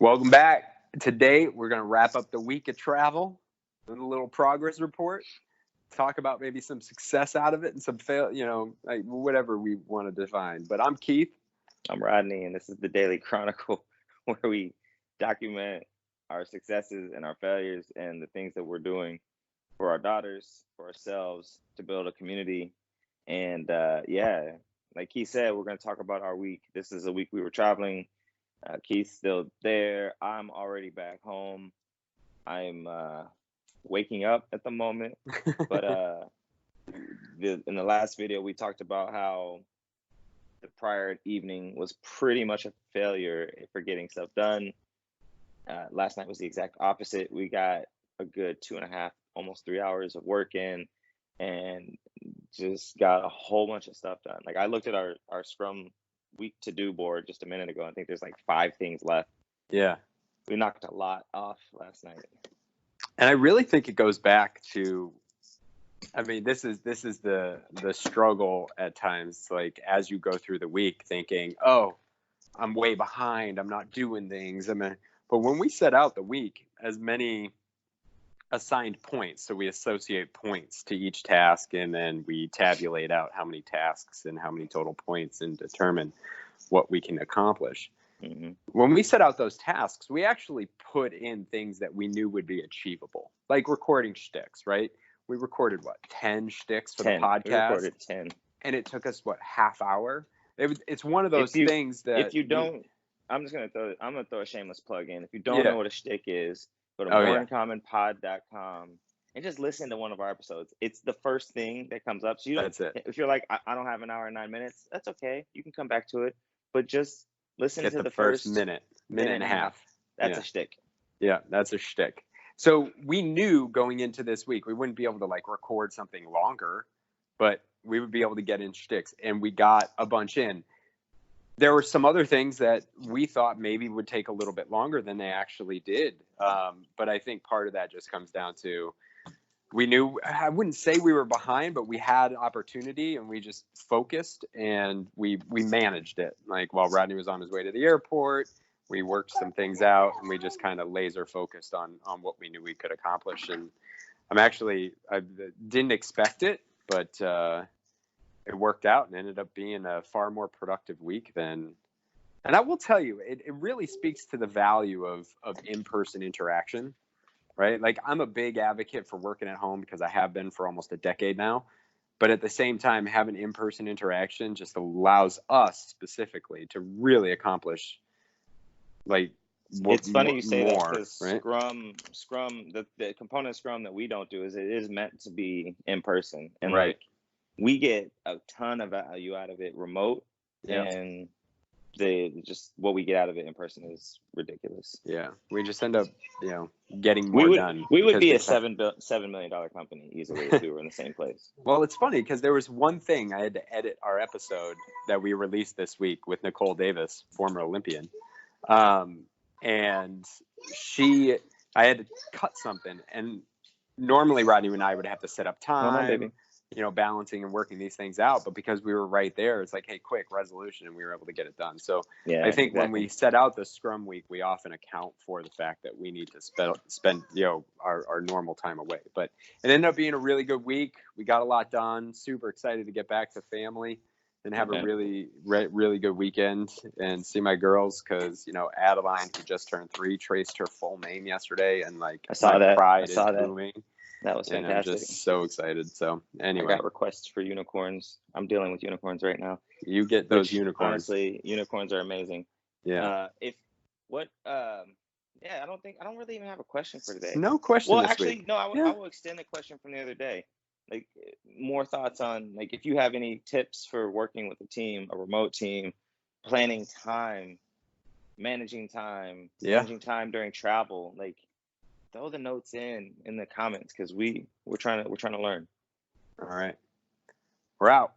Welcome back. Today, we're going to wrap up the week of travel with a little progress report. Talk about maybe some success out of it and some fail, like whatever we want to define. But I'm Keith. I'm Rodney, and this is the Daily Chronicle, where we document our successes and our failures and the things that we're doing for our daughters, for ourselves, to build a community. And like Keith said, we're going to talk about our week. This is a week we were traveling. Keith's still there. I'm already back home. I'm waking up at the moment. But in the last video, we talked about how the prior evening was pretty much a failure for getting stuff done. Last night was the exact opposite. We got a good 2.5, almost 3 hours of work in, and just got a whole bunch of stuff done. Like, I looked at our Scrum week to-do board just a minute ago. I think there's like 5 things left. Yeah. We knocked a lot off last night. And I really think it goes back to, I mean, this is the struggle at times, like as you go through the week thinking, oh, I'm way behind, I'm not doing things. But when we set out the week, as many assigned points, so we associate points to each task, and then we tabulate out how many tasks and how many total points and determine what we can accomplish. Mm-hmm. When we set out those tasks, we actually put in things that we knew would be achievable, like recording shticks, right? We recorded 10 shticks for the podcast. We recorded 10, and it took us half hour. It's one of those things that if you don't, I'm gonna throw a shameless plug in. If you don't know what a shtick is, go to moreincommon.pod.com and just listen to one of our episodes. It's the first thing that comes up. So that's it. If you're like, I don't have an hour and 9 minutes, that's okay. You can come back to it, but just listen to the first minute and a half. That's a shtick. Yeah, that's a shtick. So we knew going into this week, we wouldn't be able to record something longer, but we would be able to get in shticks, and we got a bunch in. There were some other things that we thought maybe would take a little bit longer than they actually did. But I think part of that just comes down to, we knew, I wouldn't say we were behind, but we had opportunity and we just focused and we managed it. Like while Rodney was on his way to the airport, we worked some things out and we just kind of laser focused on what we knew we could accomplish. And I didn't expect it, but it worked out and ended up being a far more productive week than. And I will tell you, it really speaks to the value of in-person interaction, right? Like, I'm a big advocate for working at home because I have been for almost a decade now. But at the same time, having in-person interaction just allows us specifically to really accomplish, it's funny you say that, because right? Scrum, the component of Scrum that we don't do is it is meant to be in person, and right. We get a ton of value out of it remote, and just what we get out of it in person is ridiculous. Yeah, we just end up, getting more done. We would be a $7 million company easily if we were in the same place. Well, it's funny because there was one thing I had to edit our episode that we released this week with Nicole Davis, former Olympian, and I had to cut something, and normally Rodney and I would have to set up time. Balancing and working these things out. But because we were right there, it's like, hey, quick resolution, and we were able to get it done. So I think when we set out the Scrum week, we often account for the fact that we need to spend our normal time away. But it ended up being a really good week. We got a lot done. Super excited to get back to family and have a really, really good weekend and see my girls, because, Adeline, who just turned 3, traced her full name yesterday, and I saw that. Pride is booming. That was fantastic. I'm just so excited. So anyway, I got requests for unicorns. I'm dealing with unicorns right now. You get those unicorns. Honestly, unicorns are amazing. Yeah. I don't really even have a question for today. No question. Well, this actually, week. no. I will extend the question from the other day. More thoughts on if you have any tips for working with a team, a remote team, planning time, managing time during travel, throw the notes in the comments, because we're trying to learn. All right. We're out.